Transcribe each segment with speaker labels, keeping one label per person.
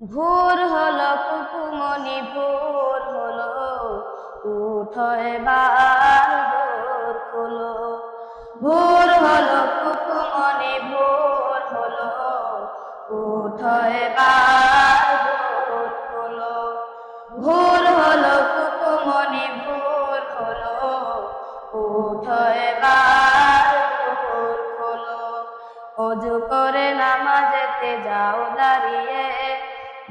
Speaker 1: ভোর হলো কুকুমনি ভোর হলো, উঠো এবার ভোর হলো। ভোর হলো কুকুমনি ভোর হলো, উঠো এবার ভোর হলো। ভোর হলো কুকুমনি ভোর হলো, উঠো এবার ভোর হলো। ওযু করে নামাজেতে যাও দাঁড়িয়ে,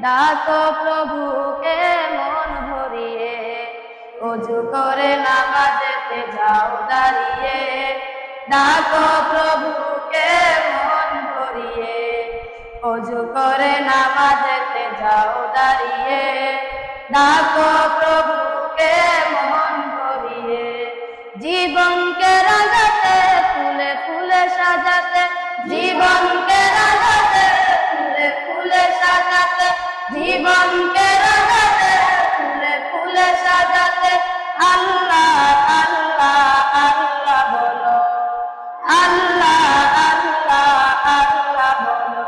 Speaker 1: ডাকো প্রভুকে মন ভরিয়ে। ওযু করে নামাজেতে যাও দাঁড়িয়ে, ডাকো প্রভুকে মন ভরিয়ে। ওযু করে নামাজেতে যাও দাঁড়িয়ে, ডাকো প্রভুকে মন ভরিয়ে। জীবনকে রাঙাতে ফুলে ফুলে সাজাতে, জীবনকে রাঙাতে ফুলে ফুলে সাজাতে, জীবনকে রাঙাতে ফুলে ফুলে সাজাতে। আল্লাহ আল্লাহ আল্লাহ বলো, আল্লাহ আল্লাহ আল্লাহ বলো।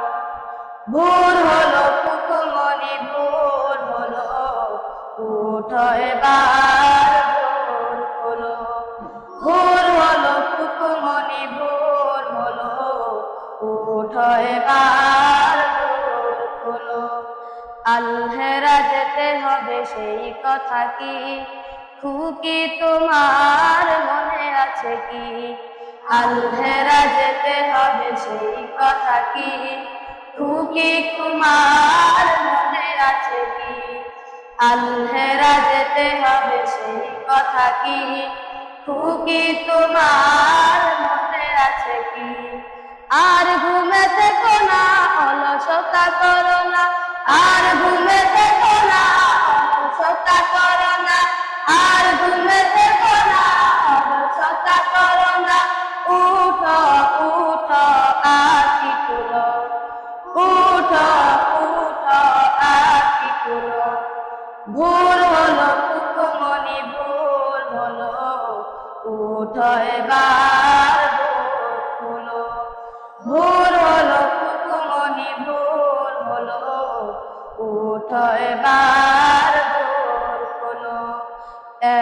Speaker 1: ভোর হলো কুকুমনি ভোর হলো, উঠো এবার ভোর হলো। ভোর হলো কুকুমনি ভোর হলো, উঠো এবার ভোর হলো। আলহেরা যেতে হবে সেই কথা কি, খুকি তোমার মনে আছে কি? আলহেরা যেতে হবে সেই কথা কি, খুকি তোমার মনে আছে কি? আলহেরা যেতে হবে সেই কথা কি, খুকি তোমার মনে আছে কি? আর ঘুমে থেকো না, অলসতা করো না। আর ঘুমে থেকো না, অলসতা করো না। আর ঘুমে থেকো না, অলসতা করো না। উঠো উঠো আঁখি খুলো, উঠো উঠো আঁখি খুলো। ভোর হলো কুকুমনি ভোর হলো, উঠো এবার ভোর হলো। ভোর হলো কুকুমনি ভোর হলো, উঠো এবার ভোর হলো।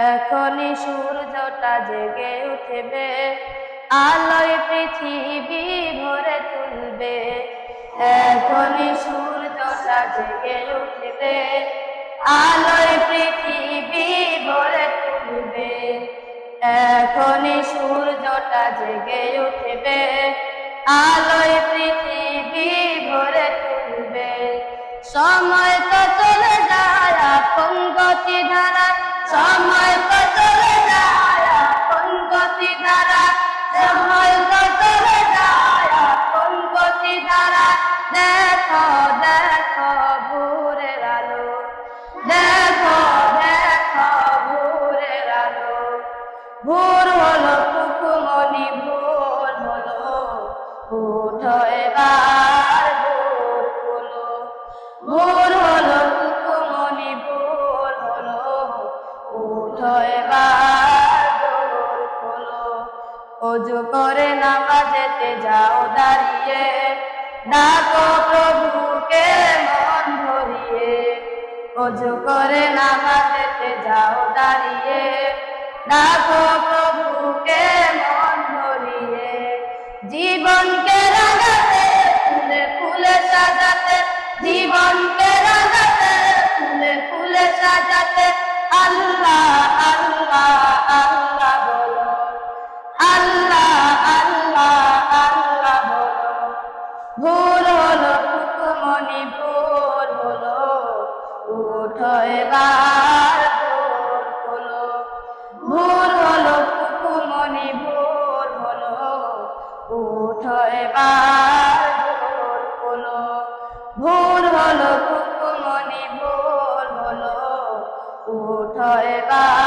Speaker 1: এখনই সূর্যটা জেগে উঠবে, আলোয় পৃথিবী ভরে তুলবে। এখনই সূর্যটা জেগে উঠবে, আলোয় পৃথিবী ভরে তুলবে। এখনই সূর্যটা জেগে উঠবে, আলোয় পৃথিবী ভরে তুলবে। সময় তো চলে যায় আপন গতি ধারা, সময় তো চলে যায় আপন গতি ধারা। সময় তো চলে যায় আপন গতি ধারা। দেখো দেখো ভোরের আলো, দেখো দেখো ভোরের আলো। ভোর হলো কুকুমনি ভোর হলো, উঠো এবার ভোর হলো। ভোর হলো কুকুমনি ভোর হলো, উঠো এবার ভোর হলো। ওযু করে নামাজেতে যাও দাঁড়িয়ে, ডাকো প্রভুকে মন ভরিয়ে। ওযু করে নামাজেতে যাও দাঁড়িয়ে, ডাকো প্রভুকে মন ভরিয়ে। জীবনকে রাঙাতে ফুলে ফুলে সাজাতে, জীবনকে রাঙাতে ফুলে ফুলে সাজাতে। আল্লাহ আল্লাহ আল্লাহ বলো, আল্লাহ আল্লাহ আল্লাহ বলো। ভোর হলো কুকুমনি ভোর হলো, উঠো এবার ভোর হলো। ভোর হলো কুকুমনি ভোর হলো, উঠো এবার ভোর হলো। ভোর হলো কুকুমনি ভোর হলো, উঠো এবার